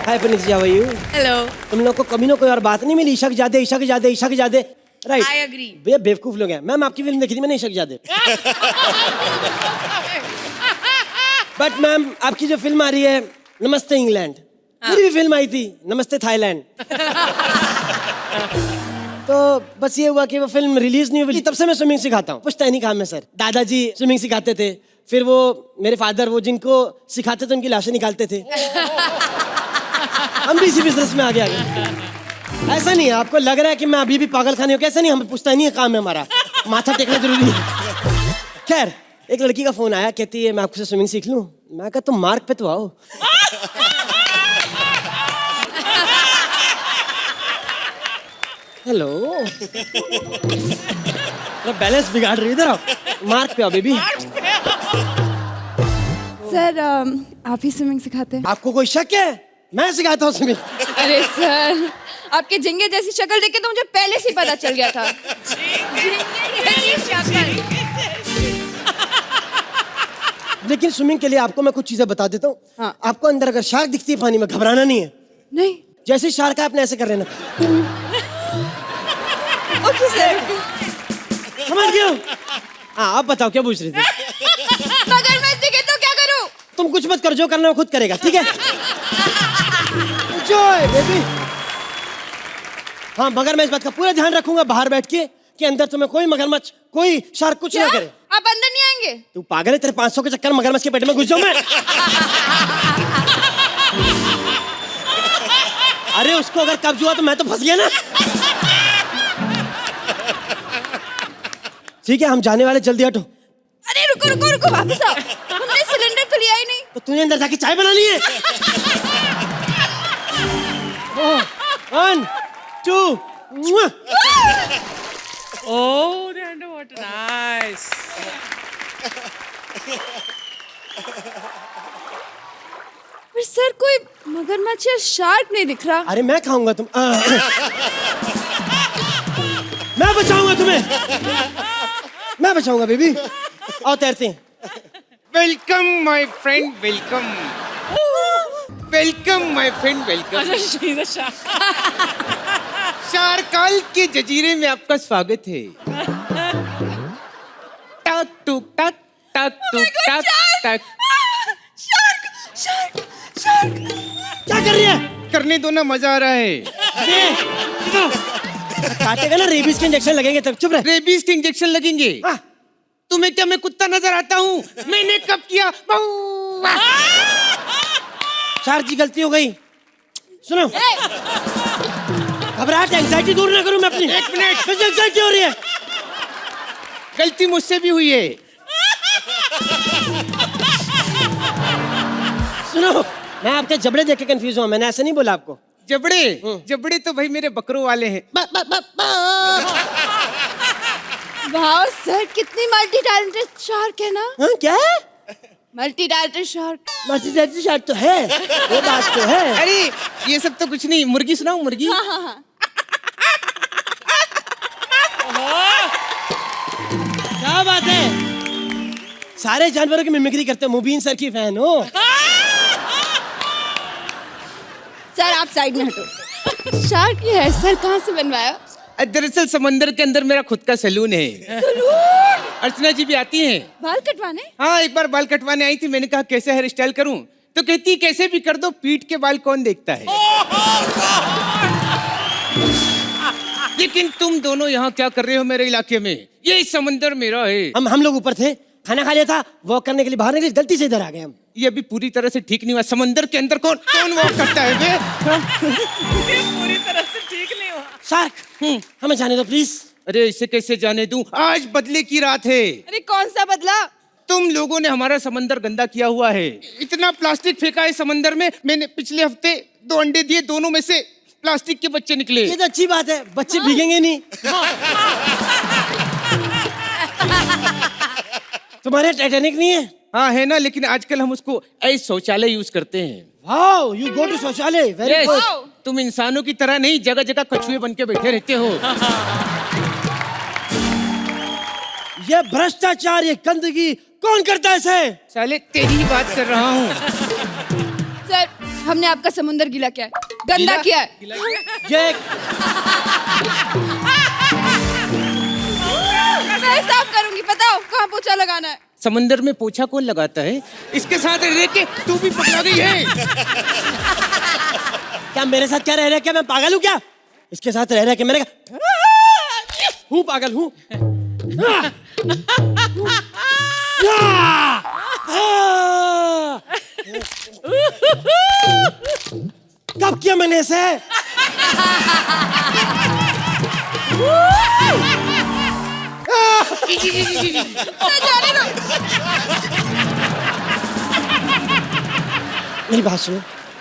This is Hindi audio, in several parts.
Hi Puneet ji, how are you? Hello. तुम लोग को कभी ना कोई और बात नहीं मिली? इशक जादे, इशक जादे, इशक जादे, राइट? I agree. भैया बेवकूफ लोग हैं। मैम आपकी फिल्म देखी थी मैंने, इशक जादे। बट मैम आपकी जो फिल्म आ रही है नमस्ते इंग्लैंड, मेरी भी फिल्म आई थी नमस्ते थाईलैंड। तो बस ये हुआ कि वो फिल्म रिलीज नहीं हुई, तब से मैं स्विमिंग सिखाता हूँ। पुश्तैनी काम है सर। दादाजी स्विमिंग सिखाते थे, फिर वो मेरे फादर वो जिनको सिखाते थे उनकी लाशें निकालते थे। हम भी इसी बिजनेस में आगे आ गए। ऐसा नहीं है, आपको लग रहा है कि मैं अभी भी पागल खाने हूँ, कैसा नहीं, हम पुश्तैनी काम है हमारा, माथा टेकना जरूरी है। खैर एक लड़की का फोन आया, कहती है मैं आपसे स्विमिंग सीख लूं। मैं कहा तुम मार्ग पे तो आओ। हेलो, बैलेंस बिगाड़ रही, इधर आओ, मार्ग पे आओ बेबी। सर आप ही स्विमिंग सिखाते हैं? आपको कोई शक है? मैं सिखाता हूँ स्विमिंग। अरे सर, आपके झिंगे जैसी शक्ल देख के तो मुझे पहले से ही पता चल गया था। झिंगे जैसी शक्ल। लेकिन स्विमिंग के लिए आपको मैं कुछ चीजें बता देता हूँ। हाँ। आपको अंदर अगर शार्क दिखती है पानी में, घबराना नहीं है। नहीं। जैसे शार्क है अपने ऐसे कर लेना। Okay sir. समझ गए हो? हाँ आप बताओ क्या पूछ रही थी? मगरमच्छ दिखे तो क्या करूं? तुम कुछ मत कर, जो करना है वो खुद करेगा, ठीक है? Enjoy baby. हाँ मगर मैं इस बात का पूरा ध्यान रखूंगा बाहर बैठ के कि अंदर तुम्हें कोई मगरमच्छ, कोई शार्क कुछ ना करे। आप अंदर नहीं आएंगे? तू पागल है? तेरे 500 के चक्कर मगरमच्छ के पेट में घुस जाऊं मैं? अरे उसको अगर कब्ज हुआ तो मैं तो फंस गया ना। ठीक है हम जाने वाले, जल्दी हटो। अरे रुको रुको रुको, वापस आओ। हमने सिलेंडर तो लिया ही नहीं। तो तूने अंदर जाके चाय बनानी है? 1 2 Oh, they're underwater. Nice. पर सर कोई मगरमच्छ या शार्क नहीं दिख रहा। अरे मैं खाऊंगा तुम। मैं बचाऊंगा तुम्हें, मैं बचाऊंगा बेबी। आओ तैरते हैं। Welcome my friend, welcome. Welcome my friend, welcome. She's a shark. शारकाल के जजीरे में आपका स्वागत है। टक टुक टक टक टुक टक टक। Shark shark shark. क्या कर रही है? करने दो ना, मजा आ रहा है। काटेगा ना, रेबीज के इंजेक्शन लगेंगे तब। चुप रह। रेबीज के इंजेक्शन लगेंगे? हाँ। तुम्हें क्या मैं कुत्ता नजर आता हूँ? मैंने कब किया? शार्क जी गलती हो गई। सुनो, घबराहट एंजाइटी दूर ना करूं मैं अपनी। 1 मिनट। मुझे एंजाइटी हो रही है। गलती मुझसे भी हुई है। सुनो, मैं आपके जबड़े देख के कंफ्यूज हुआ, मैंने ऐसे नहीं बोला आपको। जबड़े? जबड़े तो भाई मेरे बकरों वाले हैं। वाह सर, कितनी मल्टी टैलेंटेड शार्क है ना। हाँ क्या है? Multi talented shark. Multi shark तो है, वो बात तो है। अरे ये सब तो कुछ नहीं। मुर्गी सुनाऊं? मुर्गी? हाँ हाँ हाँ। क्या बात है? सारे जानवरों की मिमिक्री करते हो, मुबीन सर की फैन हो। सर आप साइड में हटो। शार्क ये है सर, कहाँ से बनवाया? दरअसल समंदर के अंदर मेरा खुद का सैलून है। अर्चना जी भी आती हैं। बाल कटवाने? हाँ एक बार बाल कटवाने आई थी। मैंने कहा कैसे हेयर स्टाइल करूं, तो कहती कैसे भी कर दो, पीठ के बाल कौन देखता है। लेकिन तुम दोनों यहाँ क्या कर रहे हो मेरे इलाके में? ये समंदर मेरा है। हम लोग ऊपर थे, खाना खा लिया था, वॉक करने के लिए बाहर निकले, गलती से इधर आ गए हम। ये अभी पूरी तरह से ठीक नहीं हुआ। समंदर के अंदर कौन कौन वॉक करता है बे? ये पूरी तरह से ठीक नहीं हुआ। शार्क हमें जाने दो प्लीज। अरे इसे कैसे जाने दूं? आज बदले की रात है। अरे कौन सा बदला? तुम लोगों ने हमारा समंदर गंदा किया हुआ है। इतना प्लास्टिक फेंका है समंदर में। मैंने पिछले हफ्ते 2 अंडे दिए, दोनों में से प्लास्टिक के बच्चे निकले। ये तो अच्छी बात है, बच्चे भीगेंगे नहीं। तुम्हारे टाइटैनिक नहीं है? हाँ है ना, लेकिन आजकल हम उसको ऐसे शौचालय यूज करते हैं। वाओ, यू गो टू शौचालय, वेरी Yes, गुड। तुम इंसानों की तरह नहीं, जगह जगह कछुए बन के बैठे रहते हो। ये भ्रष्टाचार, ये गंदगी कौन करता है इसे? साले तेरी ही बात कर रहा हूँ। सर हमने आपका समुंदर गीला किया है, गंदा किया है। ये मैं साफ करूंगी, बताओ कहाँ पोछा लगाना है। समंदर में पोछा कौन लगाता है? इसके साथ रह के तू भी पकड़ा गई है। क्या मेरे साथ क्या रह रहा है? क्या मैं पागल हूँ क्या? इसके साथ रह रहा है कि मैंने हूँ पागल हूँ। कब किया मैंने इसे? मेरी बात सुनो,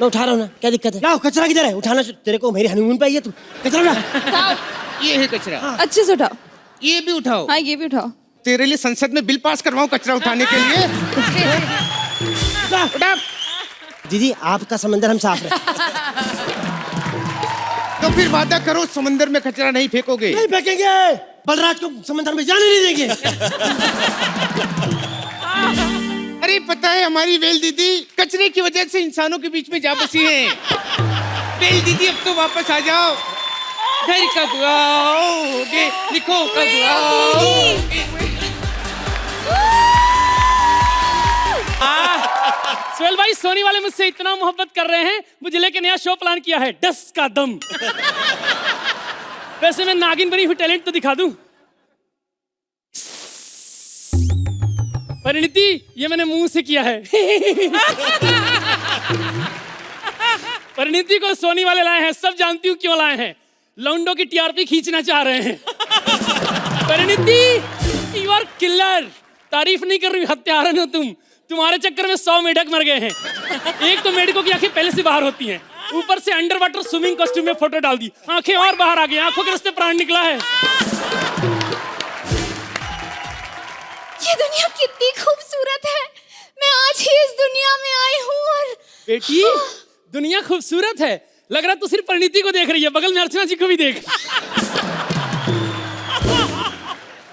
मैं उठा रहा हूँ ना, क्या दिक्कत है? लाओ कचरा किधर है? उठाना तेरे को मेरी हनीमून पे आई है तू, कचरा उठा। उठाओ, ये है कचरा। अच्छे से उठाओ। ये भी उठाओ। हाँ ये भी उठाओ। तेरे लिए संसद में बिल पास करवाऊं कचरा उठाने के लिए। उठा। दीदी आपका समंदर हम साफ रहे। तो फिर वादा करो समंदर में कचरा नहीं फेंकोगे। नहीं फेंकेंगे, बलराज को समंदर में जाने नहीं देंगे। अरे पता है हमारी वेल दीदी कचरे की वजह से इंसानों के बीच में जा बसी है। वेल दीदी अब तो वापस आ जाओ। घर कब आओगे, लिखो कब आओगे। सोहेल भाई, सोनी वाले मुझसे इतना मोहब्बत कर रहे हैं, मुझे लेके नया शो प्लान किया है, डस का दम। वैसे मैं नागिन बनी हुई टैलेंट तो दिखा दूं। परिणीति, ये मैंने मुंह से किया है। परिणीति को सोनी वाले लाए हैं, सब जानती हूँ क्यों लाए हैं। लौंडो की टीआरपी खींचना चाह रहे हैं। Parineeti, you are killer. तारीफ नहीं कर रही, हत्यारन हो तुम। तुम्हारे चक्कर में 100 मेढक मर गए हैं। एक तो मेढकों की आंखें पहले से बाहर होती हैं, ऊपर से अंडर वाटर स्विमिंग कॉस्ट्यूम में फोटो डाल दी, आंखें और बाहर आ गई, आंखों के रास्ते प्राण निकला है। ये दुनिया कितनी खूबसूरत है। मैं आज ही इस दुनिया में आई हूँ और बेटी, दुनिया खूबसूरत है। लग रहा तू सिर्फ परिणीति को देख रही है, बगल में अर्चना जी को भी देख।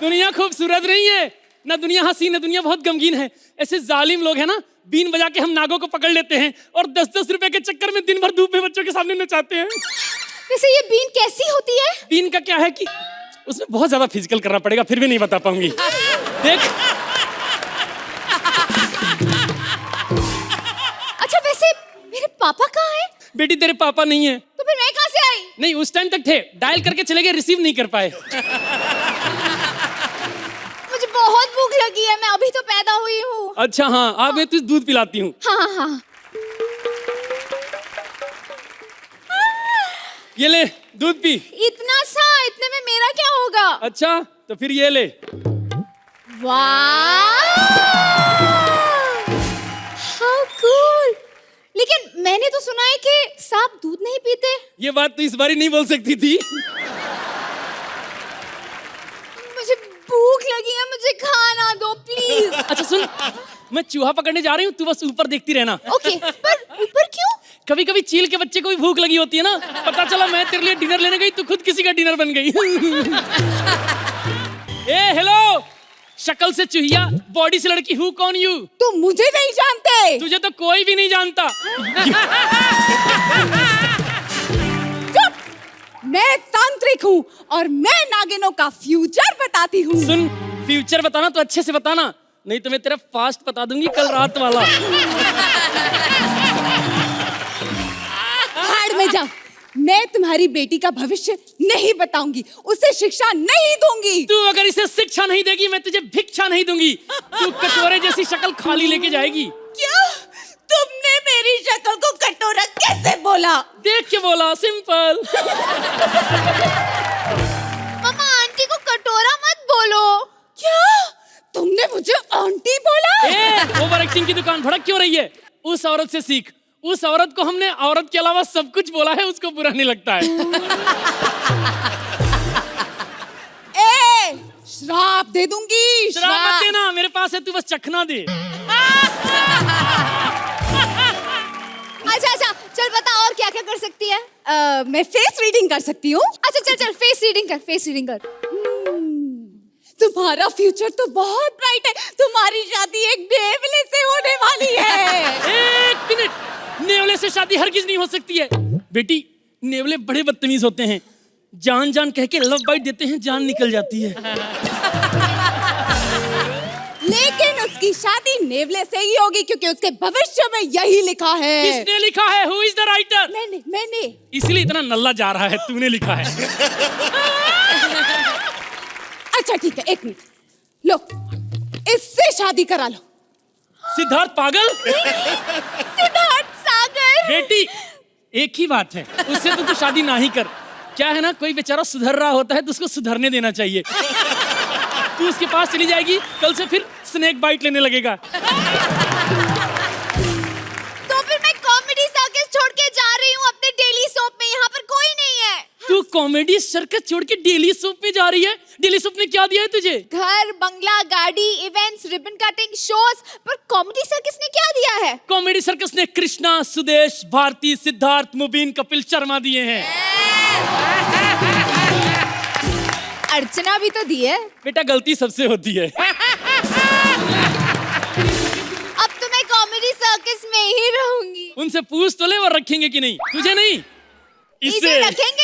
दुनिया खूबसूरत नहीं है ना, दुनिया हंसी ना, दुनिया बहुत गमगीन है। ऐसे जालिम लोग हैं ना, बीन बजा के हम नागों को पकड़ लेते हैं और 10-10 रुपए के चक्कर में दिन भर धूप में बच्चों के सामने नचाते हैं। वैसे ये बीन कैसी होती है? बीन का क्या है कि उसमें बहुत ज्यादा फिजिकल करना पड़ेगा, फिर भी नहीं बता पाऊंगी। देख। अच्छा वैसे मेरे पापा कहाँ हैं? बेटी तेरे पापा नहीं है। तो फिर मैं कहाँ से आई? नहीं, उस टाइम तक थे, डायल करके चले गए, रिसीव नहीं कर पाए। मुझे बहुत भूख लगी है, मैं अभी तो पैदा हुई हूँ। अच्छा हाँ, अब मैं तुझे दूध पिलाती हूँ। हाँ हाँ। ये ले दूध पी। इतना सा, इतने में मेरा क्या होगा? अच्छा तो फिर ये ले। वाह, हाउ कूल। लेकिन मैंने तो सुना है कि सांप दूध नहीं पीते। ये बात तो इस बारी नहीं बोल सकती थी। मुझे भूख लगी है, मुझे खाना दो प्लीज। अच्छा सुन, मैं चूहा पकड़ने जा रही हूँ, तू बस ऊपर देखती रहना। ओके, पर ऊपर क्यों? कभी कभी चील के बच्चे को भी भूख लगी होती है ना, पता चला मैं तेरे लिए डिनर लेने गई, तू खुद किसी का डिनर बन गई। ए हेलो, शक्ल से चूहिया, बॉडी से लड़की, हूँ कौन यू? तुम मुझे नहीं जानते। तुझे तो कोई भी नहीं जानता। चुप, मैं तांत्रिक हूँ और मैं नागिनों का फ्यूचर बताती हूँ। सुन, फ्यूचर बताना तो अच्छे से बताना, नहीं तो मैं तेरा फास्ट बता दूंगी कल रात वाला। भाड़ में जा, मैं तुम्हारी बेटी का भविष्य नहीं बताऊंगी, उसे शिक्षा नहीं दूंगी। तू अगर इसे शिक्षा नहीं देगी, मैं तुझे भिक्षा नहीं दूंगी। तू कटोरे जैसी शक्ल खाली लेके जाएगी। क्या? तुमने मेरी शक्ल को कटोरा कैसे बोला? देख के बोला, सिंपल। मम्मा, आंटी को कटोरा मत बोलो। क्या? तुमने मुझे आंटी बोला? ओवर एक्टिंग की दुकान भड़क क्यों रही है? उस औरत से सीख। उस औरत को हमने औरत के अलावा सब कुछ बोला है, उसको बुरा नहीं लगता है। श्राप दे दूंगी। श्राप मत देना, मेरे पास है, तू बस चखना दे। अच्छा, चल बता और क्या क्या कर सकती है? मैं फेस रीडिंग कर सकती हूँ। अच्छा चल फेस रीडिंग कर, फेस रीडिंग कर। तुम्हारा फ्यूचर तो बहुत ब्राइट है, तुम्हारी शादी एक देवले से होने वाली है। एक मिनट, नेवले से शादी हरगिज नहीं हो सकती है। बेटी, नेवले बड़े बदतमीज होते हैं। जान जान कह के लव बाइट देते हैं, जान निकल जाती है। लेकिन उसकी शादी नेवले से ही होगी क्योंकि उसके भविष्य में यही लिखा है। किसने लिखा है? Who is the writer? मैंने। इसलिए इतना नल्ला जा रहा है, तूने लिखा है। अच्छा ठीक है, 1 मिनट लो, इससे शादी करा लो। सिद्धार्थ पागल? सिद्धार्थ सागर। बेटी, एक ही बात है, उससे तो तू शादी ना ही कर। क्या है ना, कोई बेचारा सुधर रहा होता है तो उसको सुधरने देना चाहिए। तू उसके पास चली जाएगी, कल से फिर स्नेक बाइट लेने लगेगा। तो फिर मैं कॉमेडी सर्कस छोड़ के जा रही हूँ अपने डेली सोप में, यहाँ पर कोई नहीं है। तू कॉमेडी सर्कस छोड़ के डेली सोप में जा रही है? डेली सोप ने क्या दिया है तुझे? घर, बंगला, गाड़ी, इवेंट्स, रिबन कटिंग, शोज, पर कॉमेडी सर्कस ने क्या दिया है? कॉमेडी सर्कस ने कृष्णा, सुदेश, भारती, सिद्धार्थ, मुबीन, कपिल शर्मा दिए हैं। अर्चना भी तो दी है। बेटा, गलती सबसे होती है। अब तो मैं कॉमेडी सर्कस में ही रहूंगी। उनसे पूछ तो ले वो रखेंगे कि नहीं, तुझे नहीं, इसे इससे रखेंगे